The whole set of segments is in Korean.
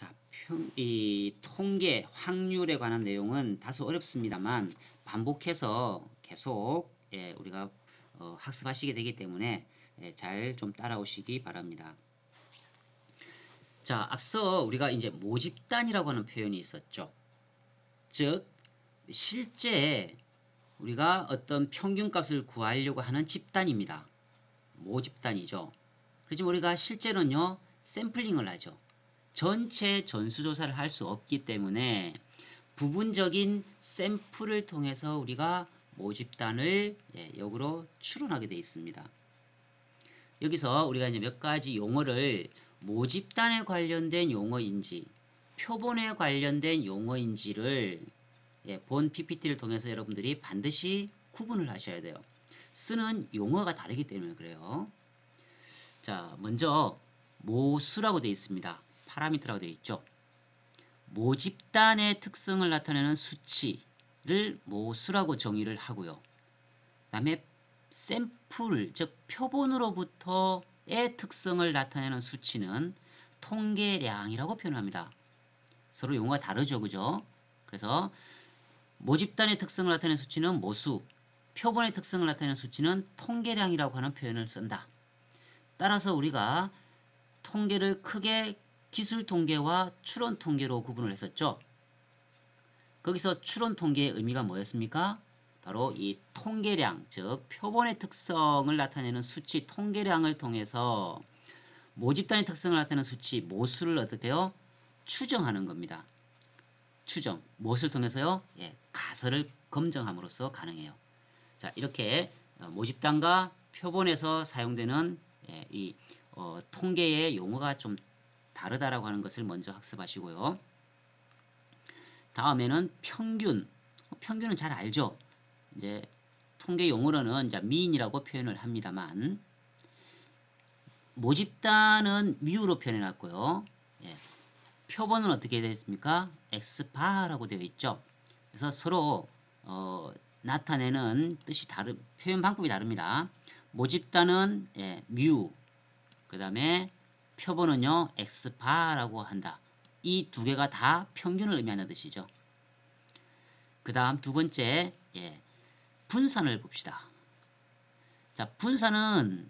자, 이 통계, 확률에 관한 내용은 다소 어렵습니다만 반복해서 계속 우리가 학습하시게 되기 때문에 잘 좀 따라오시기 바랍니다. 자, 앞서 우리가 이제 모집단이라고 하는 표현이 있었죠. 즉, 실제 우리가 어떤 평균값을 구하려고 하는 집단입니다. 모집단이죠. 그렇지만 우리가 실제로는요, 샘플링을 하죠. 전체 전수조사를 할 수 없기 때문에 부분적인 샘플을 통해서 우리가 모집단을 역으로 추론하게 되어 있습니다. 여기서 우리가 이제 몇 가지 용어를 모집단에 관련된 용어인지 표본에 관련된 용어인지를 본 PPT를 통해서 여러분들이 반드시 구분을 하셔야 돼요. 쓰는 용어가 다르기 때문에 그래요. 자, 먼저 모수라고 되어 있습니다. 파라미터라고 되어 있죠. 모집단의 특성을 나타내는 수치를 모수라고 정의를 하고요. 그 다음에 샘플, 즉 표본으로부터의 특성을 나타내는 수치는 통계량이라고 표현합니다. 서로 용어가 다르죠, 그죠? 그래서 모집단의 특성을 나타내는 수치는 모수, 표본의 특성을 나타내는 수치는 통계량이라고 하는 표현을 쓴다. 따라서 우리가 통계를 크게 기술 통계와 추론 통계로 구분을 했었죠. 거기서 추론 통계의 의미가 뭐였습니까? 바로 이 통계량, 즉 표본의 특성을 나타내는 수치 통계량을 통해서 모집단의 특성을 나타내는 수치 모수를 어떻게 해요? 추정하는 겁니다. 추정, 무엇을 통해서요? 가설을 검증함으로써 가능해요. 자, 이렇게 모집단과 표본에서 사용되는 이 통계의 용어가 좀 다르다라고 하는 것을 먼저 학습하시고요. 다음에는 평균. 평균은 잘 알죠? 이제 통계 용어로는 이제 mean이라고 표현을 합니다만 모집단은 mu로 표현해 놨고요. 표본은 어떻게 되어 있습니까? x바라고 되어 있죠. 그래서 서로 나타내는 뜻이 표현 방법이 다릅니다. 모집단은 mu, 그 다음에 표본은요 x바라고 한다. 이 두 개가 다 평균을 의미하는 뜻이죠. 그 다음 두 번째 분산을 봅시다. 자, 분산은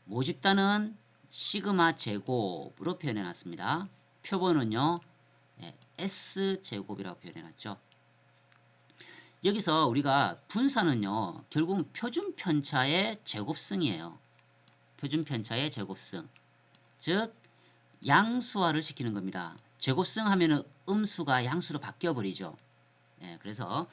모집단은 시그마 제곱으로 표현해 놨습니다. 표본은요 S제곱이라고 표현해 놨죠. 여기서 우리가 분산은요 결국은 표준 편차의 제곱승이에요. 표준 편차의 제곱승. 즉 양수화를 시키는 겁니다. 제곱승 하면은 음수가 양수로 바뀌어 버리죠. 그래서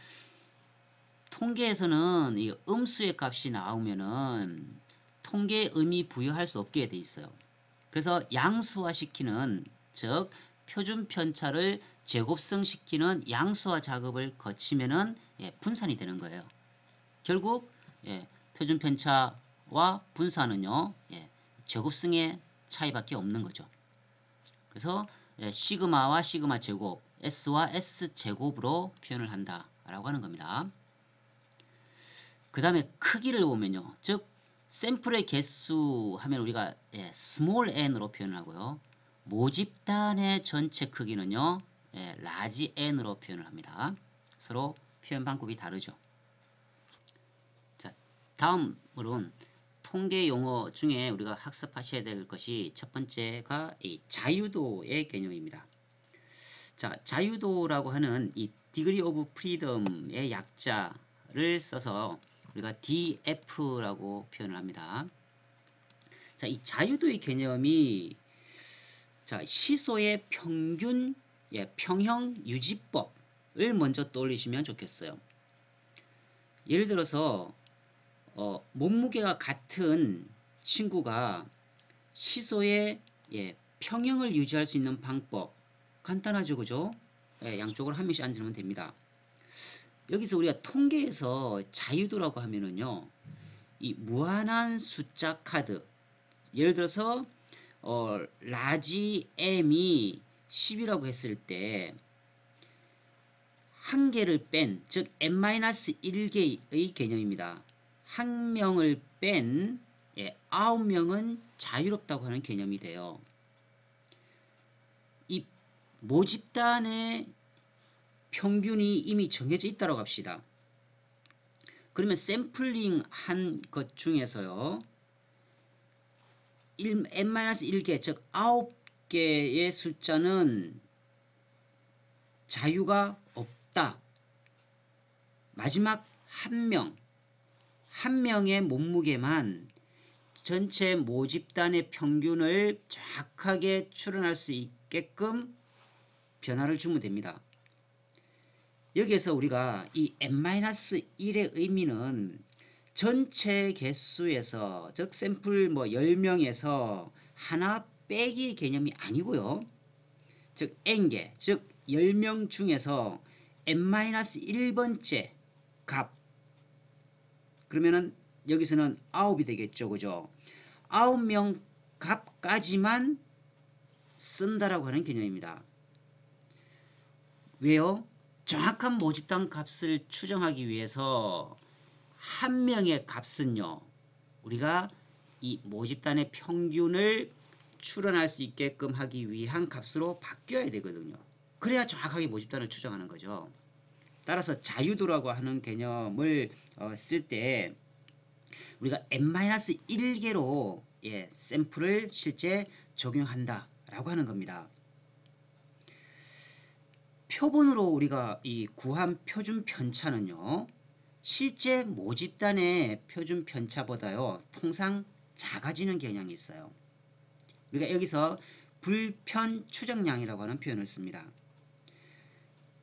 통계에서는 이 음수의 값이 나오면은 통계에 의미 부여할 수 없게 돼 있어요. 그래서 양수화 시키는, 즉 표준 편차를 제곱승 시키는 양수화 작업을 거치면은 분산이 되는 거예요. 결국 표준 편차와 분산은요 제곱승의 차이밖에 없는 거죠. 그래서 시그마와 시그마 제곱, S와 S 제곱으로 표현을 한다라고 하는 겁니다. 그 다음에 크기를 보면요, 즉 샘플의 개수 하면 우리가 small n으로 표현을 하고요. 모집단의 전체 크기는요 large n으로 표현을 합니다. 서로 표현 방법이 다르죠. 자, 다음으로는 통계 용어 중에 우리가 학습하셔야 될 것이 첫 번째가 이 자유도의 개념입니다. 자, 자유도라고 하는 이 degree of freedom의 약자를 써서 우리가 DF라고 표현을 합니다. 자, 이 자유도의 개념이 자, 시소의 평균 평형 유지법을 먼저 떠올리시면 좋겠어요. 예를 들어서 몸무게가 같은 친구가 시소의 평형을 유지할 수 있는 방법 간단하죠, 그죠? 양쪽으로 한 명씩 앉으면 됩니다. 여기서 우리가 통계에서 자유도라고 하면은요, 이 무한한 숫자 카드, 예를 들어서 라지 m이 10이라고 했을 때 한 개를 뺀, 즉 n-1개의 개념입니다. 한 명을 뺀 9명은 자유롭다고 하는 개념이 돼요. 이 모집단의 평균이 이미 정해져 있다고 합시다. 그러면 샘플링 한 것 중에서요. n-1개, 즉 9개의 숫자는 자유가 없다. 마지막 한 명의 몸무게만 전체 모집단의 평균을 정확하게 추론할 수 있게끔 변화를 주면 됩니다. 여기에서 우리가 이 n-1의 의미는 전체 개수에서, 즉 샘플 10명에서 하나 빼기 개념이 아니고요. 즉 n개, 즉 10명 중에서 n-1번째 값, 그러면은 여기서는 9이 되겠죠. 그죠? 9명 값까지만 쓴다라고 하는 개념입니다. 왜요? 정확한 모집단 값을 추정하기 위해서 한 명의 값은요, 우리가 이 모집단의 평균을 추론할 수 있게끔 하기 위한 값으로 바뀌어야 되거든요. 그래야 정확하게 모집단을 추정하는 거죠. 따라서 자유도라고 하는 개념을 쓸 때 우리가 n-1개로 샘플을 실제 적용한다라고 하는 겁니다. 표본으로 우리가 이 구한 표준 편차는요, 실제 모집단의 표준 편차보다요 통상 작아지는 경향이 있어요. 우리가 여기서 불편 추정량이라고 하는 표현을 씁니다.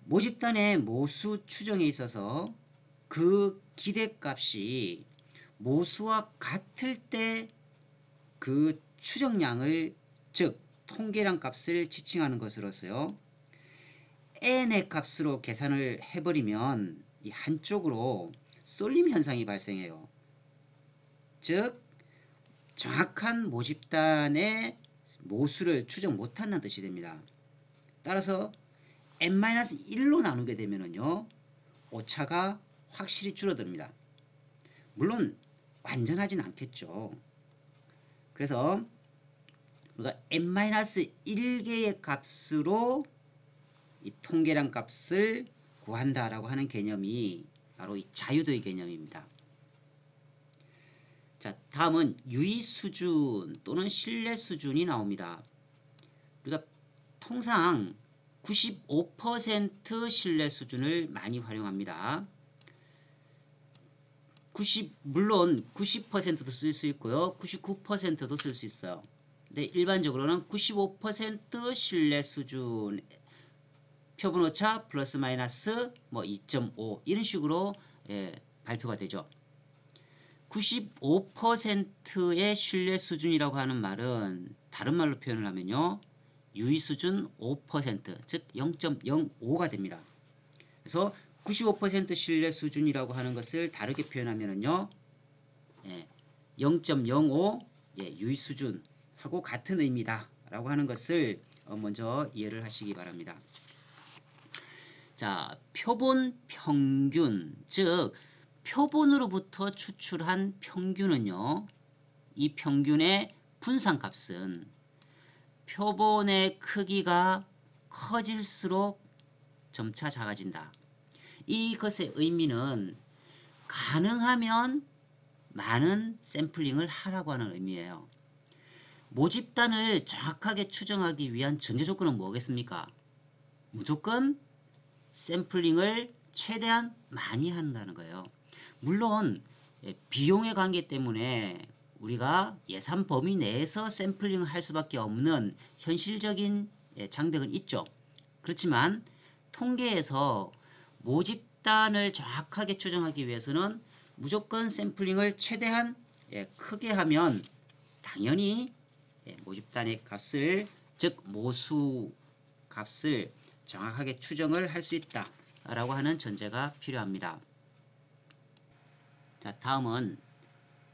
모집단의 모수 추정에 있어서 그 기대값이 모수와 같을 때 그 추정량을, 즉 통계량 값을 지칭하는 것으로서요, n의 값으로 계산을 해버리면 이 한쪽으로 쏠림 현상이 발생해요. 즉 정확한 모집단의 모수를 추정 못한다는 뜻이 됩니다. 따라서 n-1로 나누게 되면요, 오차가 확실히 줄어듭니다. 물론 완전하진 않겠죠. 그래서 우리가 n-1개의 값으로 이 통계량 값을 구한다라고 하는 개념이 바로 이 자유도의 개념입니다. 자, 다음은 유의 수준 또는 신뢰 수준이 나옵니다. 우리가 통상 95% 신뢰 수준을 많이 활용합니다. 물론 90%도 쓸 수 있고요. 99%도 쓸 수 있어요. 근데 일반적으로는 95% 신뢰 수준, 표본 오차 플러스 마이너스 2.5 이런 식으로 발표가 되죠. 95%의 신뢰 수준이라고 하는 말은 다른 말로 표현을 하면요, 유의 수준 5%, 즉 0.05가 됩니다. 그래서 95% 신뢰 수준이라고 하는 것을 다르게 표현하면요, 0.05 유의 수준하고 같은 의미다 라고 하는 것을 먼저 이해를 하시기 바랍니다. 자, 표본 평균, 즉 표본으로부터 추출한 평균은요, 이 평균의 분산값은 표본의 크기가 커질수록 점차 작아진다. 이것의 의미는 가능하면 많은 샘플링을 하라고 하는 의미예요. 모집단을 정확하게 추정하기 위한 전제 조건은 뭐겠습니까? 무조건 샘플링을 최대한 많이 한다는 거예요. 물론 비용의 관계 때문에 우리가 예산 범위 내에서 샘플링을 할 수밖에 없는 현실적인 장벽은 있죠. 그렇지만 통계에서 모집단을 정확하게 추정하기 위해서는 무조건 샘플링을 최대한 크게 하면 당연히 모집단의 값을, 즉 모수 값을 정확하게 추정을 할 수 있다 라고 하는 전제가 필요합니다. 자, 다음은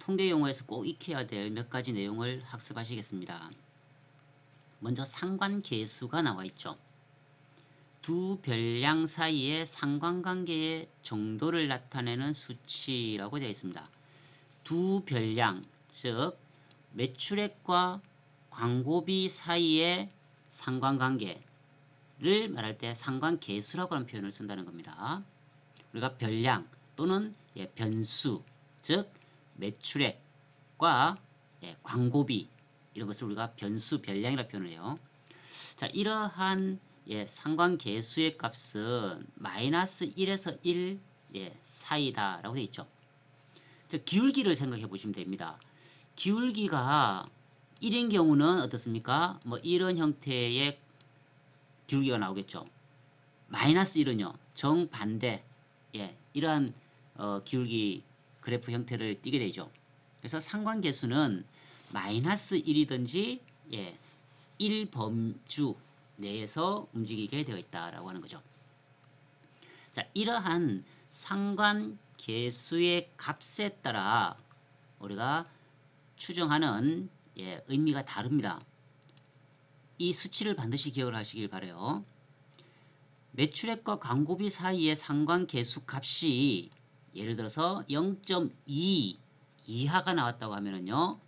통계 용어에서 꼭 익혀야 될 몇 가지 내용을 학습하시겠습니다. 먼저 상관계수가 나와 있죠. 두 별량 사이의 상관관계의 정도를 나타내는 수치라고 되어 있습니다. 두 별량, 즉 매출액과 광고비 사이의 상관관계, 말할 때 상관계수라고 하는 표현을 쓴다는 겁니다. 우리가 별량 또는 변수, 즉 매출액과 광고비 이런 것을 우리가 변수, 별량이라 표현을 해요. 자, 이러한 상관계수의 값은 마이너스 1에서 1 사이다 라고 되어 있죠. 자, 기울기를 생각해 보시면 됩니다. 기울기가 1인 경우는 어떻습니까? 뭐 이런 형태의 기울기가 나오겠죠. 마이너스 1은요. 정반대 이러한 기울기 그래프 형태를 띠게 되죠. 그래서 상관계수는 마이너스 1이든지 1범주 내에서 움직이게 되어 있다라고 하는 거죠. 자, 이러한 상관계수의 값에 따라 우리가 추정하는 의미가 다릅니다. 이 수치를 반드시 기억을 하시길 바라요. 매출액과 광고비 사이의 상관계수 값이 예를 들어서 0.2 이하가 나왔다고 하면은요,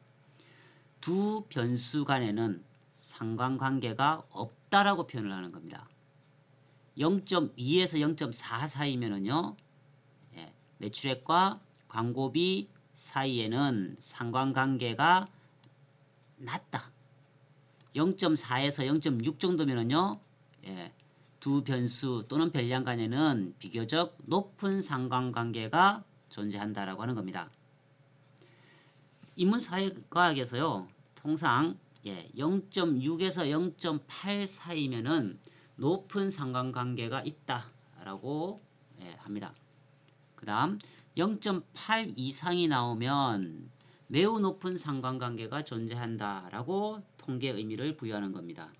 두 변수 간에는 상관관계가 없다라고 표현을 하는 겁니다. 0.2에서 0.4 사이면은요, 매출액과 광고비 사이에는 상관관계가 낮다. 0.4에서 0.6 정도면은요, 두 변수 또는 별량 간에는 비교적 높은 상관관계가 존재한다라고 하는 겁니다. 인문사회과학에서요, 통상 0.6에서 0.8 사이면은 높은 상관관계가 있다라고 합니다. 그 다음 0.8 이상이 나오면 매우 높은 상관관계가 존재한다라고 통계 의미를 부여하는 겁니다.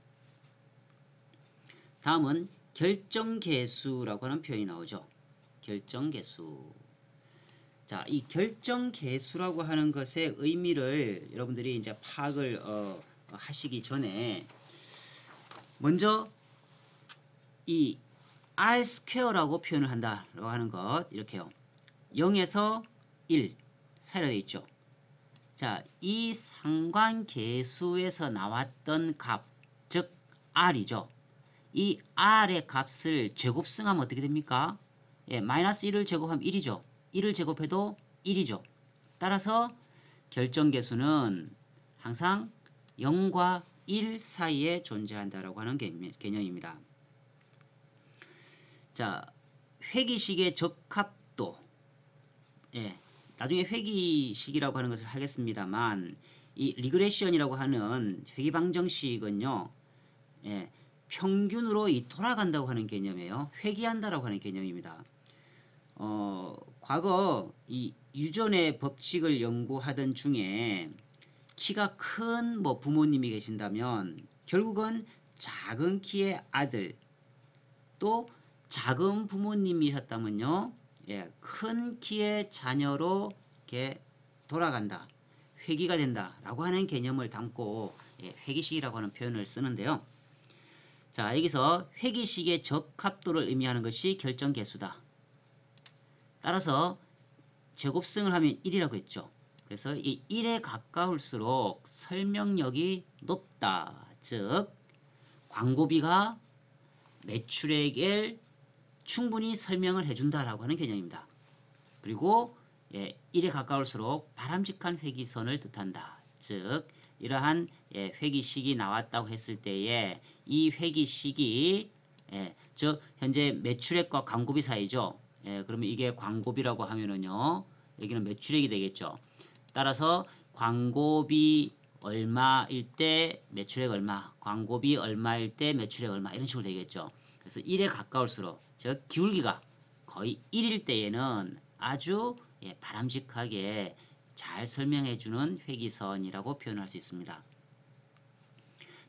다음은 결정계수라고 하는 표현이 나오죠. 결정계수. 자, 이 결정계수라고 하는 것의 의미를 여러분들이 이제 파악을 하시기 전에 먼저 이 R 스퀘어라고 표현을 한다라고 하는 것 이렇게요. 0에서 1 사이로 되어 있죠. 자, 이 상관계수에서 나왔던 값, 즉 R이죠. 이 R의 값을 제곱승하면 어떻게 됩니까? 마이너스 1을 제곱하면 1이죠. 1을 제곱해도 1이죠. 따라서 결정계수는 항상 0과 1 사이에 존재한다라고 하는 개념입니다. 자, 회기식의 적합도. 나중에 회기식이라고 하는 것을 하겠습니다만, 이 리그레션이라고 하는 회기방정식은요, 평균으로 돌아간다고 하는 개념이에요. 회귀한다라고 하는 개념입니다. 과거 이 유전의 법칙을 연구하던 중에 키가 큰 부모님이 계신다면 결국은 작은 키의 아들 또 작은 부모님이셨다면요, 큰 키의 자녀로 이렇게 돌아간다, 회귀가 된다라고 하는 개념을 담고 회귀식이라고 하는 표현을 쓰는데요. 자, 여기서 회귀식의 적합도를 의미하는 것이 결정계수다. 따라서 제곱승을 하면 1이라고 했죠. 그래서 이 1에 가까울수록 설명력이 높다. 즉 광고비가 매출액을 충분히 설명을 해준다라고 하는 개념입니다. 그리고 1에 가까울수록 바람직한 회귀선을 뜻한다. 즉 이러한 회귀식이 나왔다고 했을 때에 이 회귀식이 즉 현재 매출액과 광고비 사이죠. 그러면 이게 광고비라고 하면은요, 여기는 매출액이 되겠죠. 따라서 광고비 얼마일 때 매출액 얼마, 광고비 얼마일 때 매출액 얼마, 이런 식으로 되겠죠. 그래서 1에 가까울수록, 즉 기울기가 거의 1일 때에는 아주 바람직하게 잘 설명해주는 회귀선이라고 표현할 수 있습니다.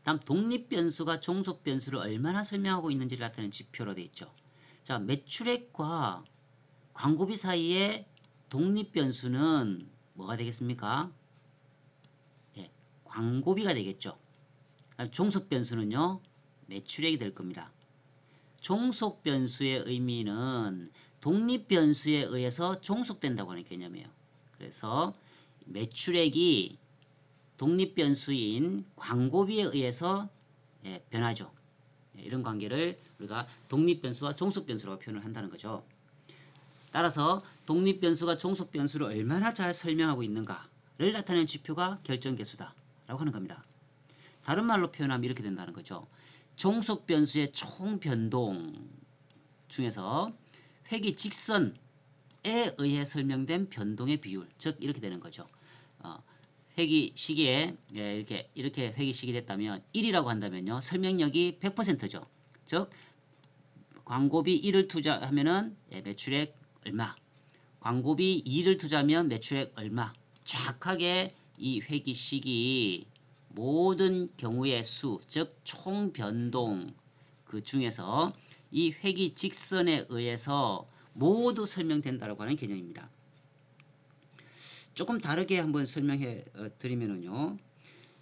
다음 독립변수가 종속변수를 얼마나 설명하고 있는지를 나타내는 지표로 되어 있죠. 자, 매출액과 광고비 사이의 독립변수는 뭐가 되겠습니까? 광고비가 되겠죠. 종속변수는요, 매출액이 될 겁니다. 종속변수의 의미는 독립변수에 의해서 종속된다고 하는 개념이에요. 그래서 매출액이 독립변수인 광고비에 의해서 변하죠. 이런 관계를 우리가 독립변수와 종속변수라고 표현을 한다는 거죠. 따라서 독립변수가 종속변수를 얼마나 잘 설명하고 있는가를 나타내는 지표가 결정계수다라고 하는 겁니다. 다른 말로 표현하면 이렇게 된다는 거죠. 종속변수의 총변동 중에서 회귀 직선에 의해 설명된 변동의 비율, 즉 이렇게 되는 거죠. 회귀 시기에 이렇게 회귀 시기 됐다면 1이라고 한다면요. 설명력이 100%죠. 즉 광고비 1을 투자하면은 매출액 얼마, 광고비 2를 투자하면 매출액 얼마, 정확하게 이 회귀 시기 모든 경우의 수, 즉 총변동 그 중에서 이 회귀 직선에 의해서 모두 설명된다라고 하는 개념입니다. 조금 다르게 한번 설명해 드리면요.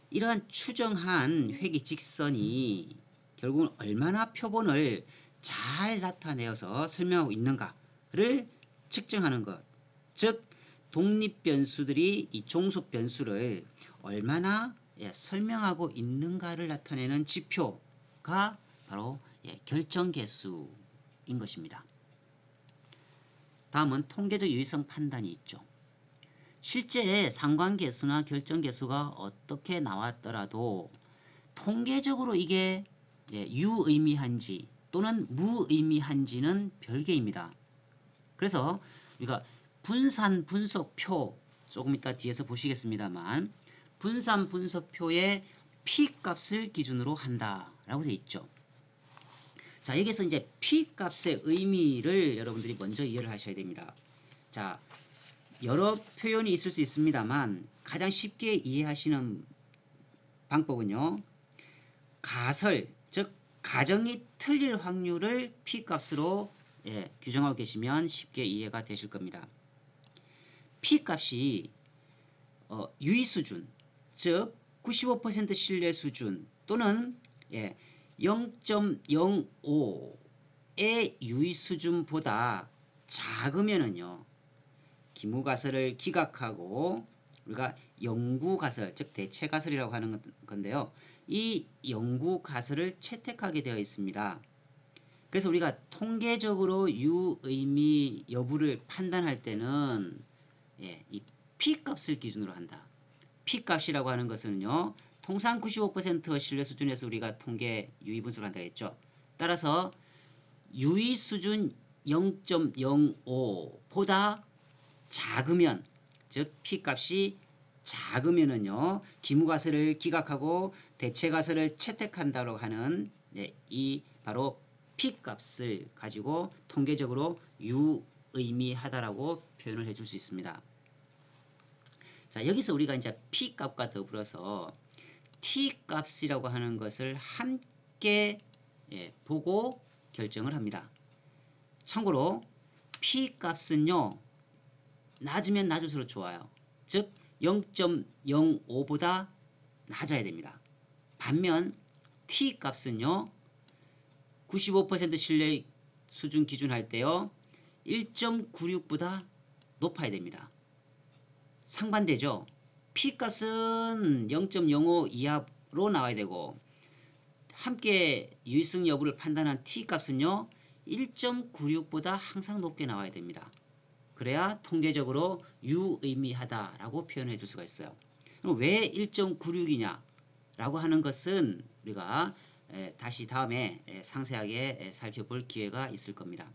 이러한 추정한 회귀 직선이 결국은 얼마나 표본을 잘 나타내어서 설명하고 있는가를 측정하는 것. 즉 독립변수들이 이 종속변수를 얼마나 설명하고 있는가를 나타내는 지표가 바로 결정계수인 것입니다. 다음은 통계적 유의성 판단이 있죠. 실제 상관계수나 결정계수가 어떻게 나왔더라도 통계적으로 이게 유의미한지 또는 무의미한지는 별개입니다. 그래서 우리가 분산 분석표 조금 이따 뒤에서 보시겠습니다만 분산 분석표의 P값을 기준으로 한다라고 되어 있죠. 자, 여기서 이제 P값의 의미를 여러분들이 먼저 이해를 하셔야 됩니다. 자, 여러 표현이 있을 수 있습니다만 가장 쉽게 이해하시는 방법은요. 가설, 즉 가정이 틀릴 확률을 P값으로 규정하고 계시면 쉽게 이해가 되실 겁니다. P값이 유의수준, 즉 95% 신뢰 수준 또는 0.05의 유의수준보다 작으면은요. 기무가설을 기각하고 우리가 영구가설, 즉 대체가설이라고 하는 건데요. 이 영구가설을 채택하게 되어 있습니다. 그래서 우리가 통계적으로 유의미 여부를 판단할 때는 이 P값을 기준으로 한다. P값이라고 하는 것은요. 통상 95% 신뢰 수준에서 우리가 통계 유의분수를 한다 했죠. 따라서 유의수준 0.05보다 작으면, 즉 P값이 작으면은요. 기무가설을 기각하고 대체가설을 채택한다고 하는 이 바로 P값을 가지고 통계적으로 유의미하다라고 표현을 해줄 수 있습니다. 자, 여기서 우리가 이제 P값과 더불어서 T값이라고 하는 것을 함께 보고 결정을 합니다. 참고로 P값은요. 낮으면 낮을수록 좋아요. 즉 0.05보다 낮아야 됩니다. 반면 T값은요. 95% 신뢰 수준 기준할 때요. 1.96보다 높아야 됩니다. 상반되죠. P값은 0.05 이하로 나와야 되고 함께 유의성 여부를 판단한 T값은요. 1.96보다 항상 높게 나와야 됩니다. 그래야 통계적으로 유의미하다라고 표현해 줄 수가 있어요. 그럼 왜 1.96이냐 라고 하는 것은 우리가 다시 다음에 상세하게 살펴볼 기회가 있을 겁니다.